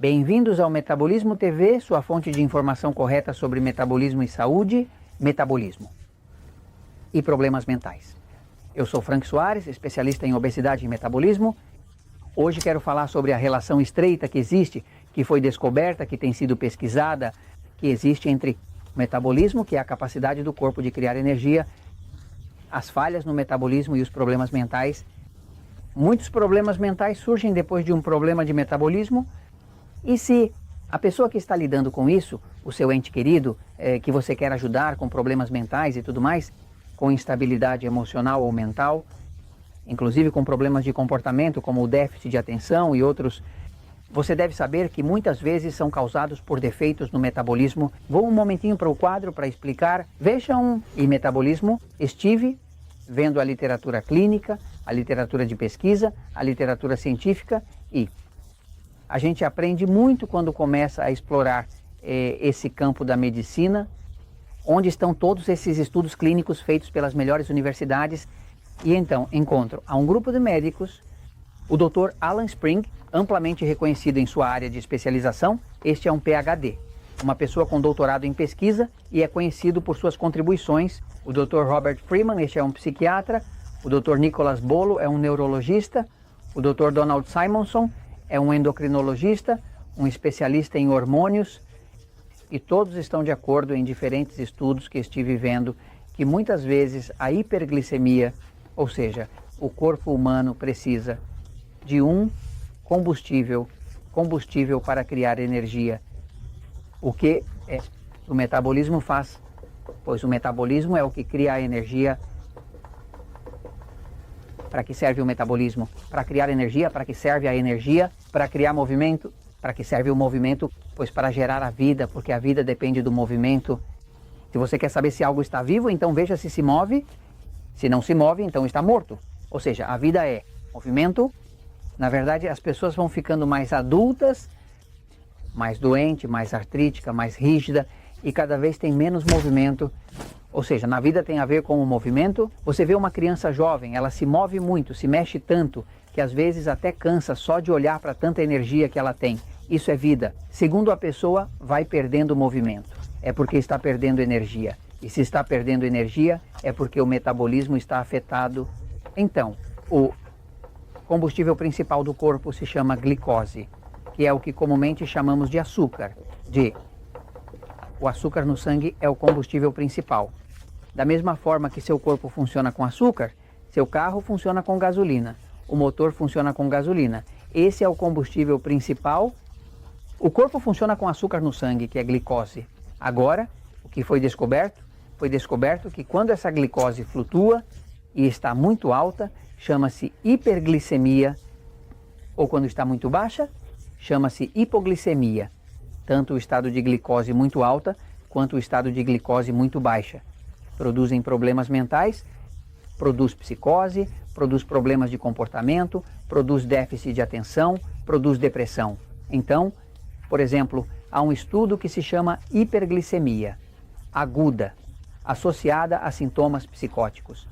Bem-vindos ao Metabolismo TV, sua fonte de informação correta sobre metabolismo e saúde, metabolismo e problemas mentais. Eu sou Frank Soares, especialista em obesidade e metabolismo. Hoje quero falar sobre a relação estreita que existe, que foi descoberta, que tem sido pesquisada, que existe entre o metabolismo, que é a capacidade do corpo de criar energia, as falhas no metabolismo e os problemas mentais. Muitos problemas mentais surgem depois de um problema de metabolismo. E se a pessoa que está lidando com isso, o seu ente querido, que você quer ajudar com problemas mentais e tudo mais, com instabilidade emocional ou mental, inclusive com problemas de comportamento como o déficit de atenção e outros, você deve saber que muitas vezes são causados por defeitos no metabolismo. Vou um momentinho para o quadro para explicar. Vejam, em metabolismo, estive vendo a literatura clínica, a literatura de pesquisa, a literatura científica e a gente aprende muito quando começa a explorar esse campo da medicina, onde estão todos esses estudos clínicos feitos pelas melhores universidades. E então encontro a um grupo de médicos, o Dr. Alan Spring, amplamente reconhecido em sua área de especialização. Este é um PhD, uma pessoa com doutorado em pesquisa e é conhecido por suas contribuições. O Dr. Robert Freeman, este é um psiquiatra. O Dr. Nicholas Bolo é um neurologista. O Dr. Donald Simonson é um endocrinologista, um especialista em hormônios, e todos estão de acordo em diferentes estudos que estive vendo que muitas vezes a hiperglicemia, ou seja, o corpo humano precisa de um combustível para criar energia. O que o metabolismo faz? Pois o metabolismo é o que cria a energia. Para que serve o metabolismo? Para criar energia. Para que serve a energia? Para criar movimento. Para que serve o movimento? Pois para gerar a vida, porque a vida depende do movimento. Se você quer saber se algo está vivo, então veja se se move. Se não se move, então está morto. Ou seja, a vida é movimento. Na verdade, as pessoas vão ficando mais adultas, mais doente, mais artrítica, mais rígida, e cada vez tem menos movimento. Ou seja, na vida tem a ver com o movimento. Você vê uma criança jovem, ela se move muito, se mexe tanto, que às vezes até cansa só de olhar para tanta energia que ela tem. Isso é vida. Segundo a pessoa, vai perdendo movimento. É porque está perdendo energia. E se está perdendo energia, é porque o metabolismo está afetado. Então, o combustível principal do corpo se chama glicose, que é o que comumente chamamos de açúcar. O açúcar no sangue é o combustível principal. Da mesma forma que seu corpo funciona com açúcar, seu carro funciona com gasolina, o motor funciona com gasolina. Esse é o combustível principal. O corpo funciona com açúcar no sangue, que é glicose. Agora, o que foi descoberto? Foi descoberto que quando essa glicose flutua e está muito alta, chama-se hiperglicemia, ou quando está muito baixa, chama-se hipoglicemia. Tanto o estado de glicose muito alta, quanto o estado de glicose muito baixa. Produzem problemas mentais, produz psicose, produz problemas de comportamento, produz déficit de atenção, produz depressão. Então, por exemplo, há um estudo que se chama hiperglicemia aguda, associada a sintomas psicóticos.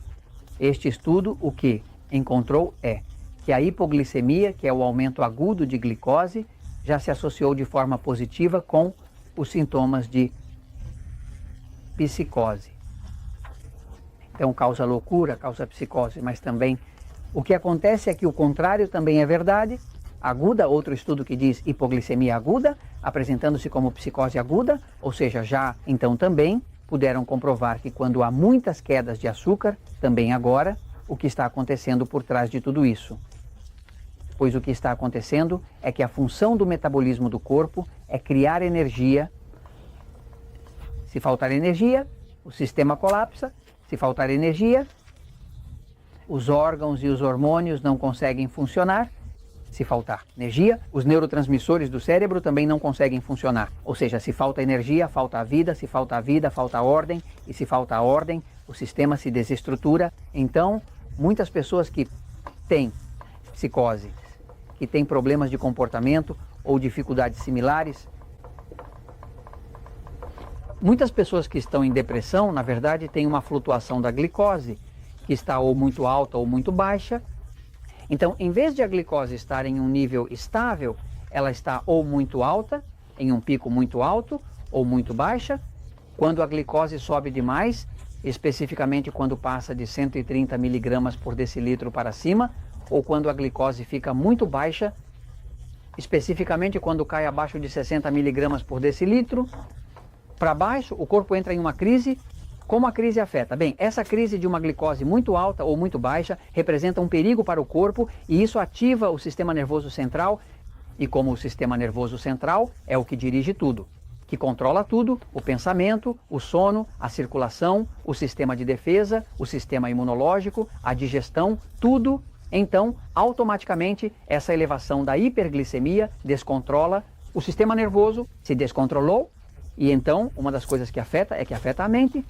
Este estudo, o que encontrou é que a hipoglicemia, que é o aumento agudo de glicose, já se associou de forma positiva com os sintomas de psicose. Então causa loucura, causa psicose, mas também o que acontece é que o contrário também é verdade. Aguda, outro estudo que diz hipoglicemia aguda, apresentando-se como psicose aguda, ou seja, já então também puderam comprovar que quando há muitas quedas de açúcar, também agora, o que está acontecendo por trás de tudo isso? Pois o que está acontecendo é que a função do metabolismo do corpo é criar energia. Se faltar energia, o sistema colapsa. Se faltar energia, os órgãos e os hormônios não conseguem funcionar. Se faltar energia, os neurotransmissores do cérebro também não conseguem funcionar. Ou seja, se falta energia, falta a vida. Se falta a vida, falta a ordem. E se falta a ordem, o sistema se desestrutura. Então, muitas pessoas que têm psicose, que têm problemas de comportamento ou dificuldades similares, muitas pessoas que estão em depressão, na verdade, têm uma flutuação da glicose, que está ou muito alta ou muito baixa. Então, em vez de a glicose estar em um nível estável, ela está ou muito alta, em um pico muito alto, ou muito baixa. Quando a glicose sobe demais, especificamente quando passa de 130 miligramas por decilitro para cima, ou quando a glicose fica muito baixa, especificamente quando cai abaixo de 60 miligramas por decilitro, para baixo, o corpo entra em uma crise. Como a crise afeta? Bem, essa crise de uma glicose muito alta ou muito baixa representa um perigo para o corpo e isso ativa o sistema nervoso central. E como o sistema nervoso central é o que dirige tudo, que controla tudo, o pensamento, o sono, a circulação, o sistema de defesa, o sistema imunológico, a digestão, tudo. Então, automaticamente, essa elevação da hiperglicemia descontrola o sistema nervoso, se descontrolou, e então, uma das coisas que afeta é que afeta a mente,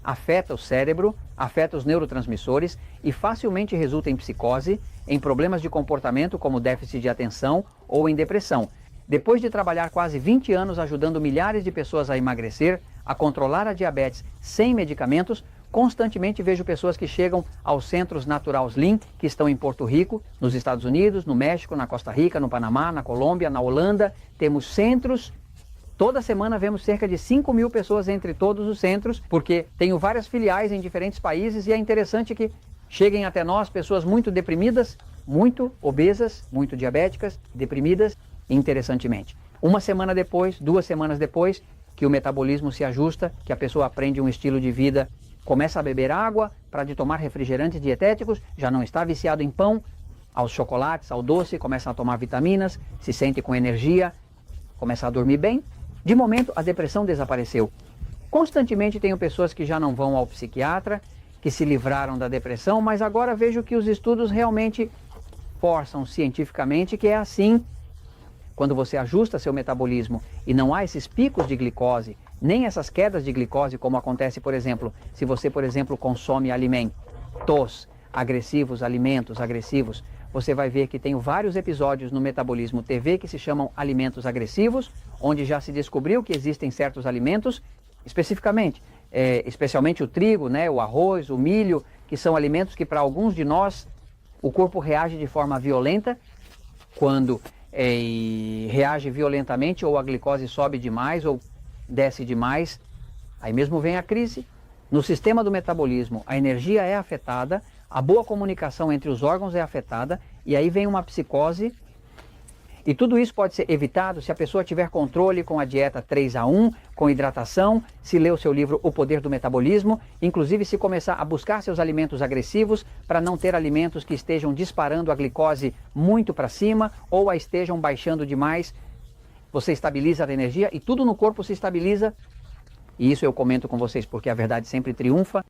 afeta o cérebro, afeta os neurotransmissores e facilmente resulta em psicose, em problemas de comportamento como déficit de atenção ou em depressão. Depois de trabalhar quase 20 anos ajudando milhares de pessoas a emagrecer, a controlar a diabetes sem medicamentos, constantemente vejo pessoas que chegam aos centros Natural Slim, que estão em Porto Rico, nos Estados Unidos, no México, na Costa Rica, no Panamá, na Colômbia, na Holanda. Temos centros. Toda semana vemos cerca de 5.000 pessoas entre todos os centros, porque tenho várias filiais em diferentes países e é interessante que cheguem até nós pessoas muito deprimidas, muito obesas, muito diabéticas, deprimidas, interessantemente. Uma semana depois, 2 semanas depois, que o metabolismo se ajusta, que a pessoa aprende um estilo de vida, começa a beber água, para de tomar refrigerantes dietéticos, já não está viciado em pão, aos chocolates, ao doce, começa a tomar vitaminas, se sente com energia, começa a dormir bem. De momento, a depressão desapareceu. Constantemente tenho pessoas que já não vão ao psiquiatra, que se livraram da depressão, mas agora vejo que os estudos realmente forçam cientificamente que é assim. Quando você ajusta seu metabolismo e não há esses picos de glicose, nem essas quedas de glicose, como acontece, por exemplo, se você, por exemplo, consome alimentos agressivos, alimentos agressivos, você vai ver que tem vários episódios no Metabolismo TV que se chamam alimentos agressivos, onde já se descobriu que existem certos alimentos, especialmente o trigo, né, o arroz, o milho, que são alimentos que para alguns de nós o corpo reage de forma violenta quando reage violentamente, ou a glicose sobe demais ou desce demais, aí mesmo vem a crise. No sistema do metabolismo, a energia é afetada, a boa comunicação entre os órgãos é afetada, e aí vem uma psicose. E tudo isso pode ser evitado se a pessoa tiver controle com a dieta 3-1, com hidratação, se ler o seu livro O Poder do Metabolismo, inclusive se começar a buscar seus alimentos agressivos para não ter alimentos que estejam disparando a glicose muito para cima ou a estejam baixando demais. Você estabiliza a energia e tudo no corpo se estabiliza. E isso eu comento com vocês porque a verdade sempre triunfa.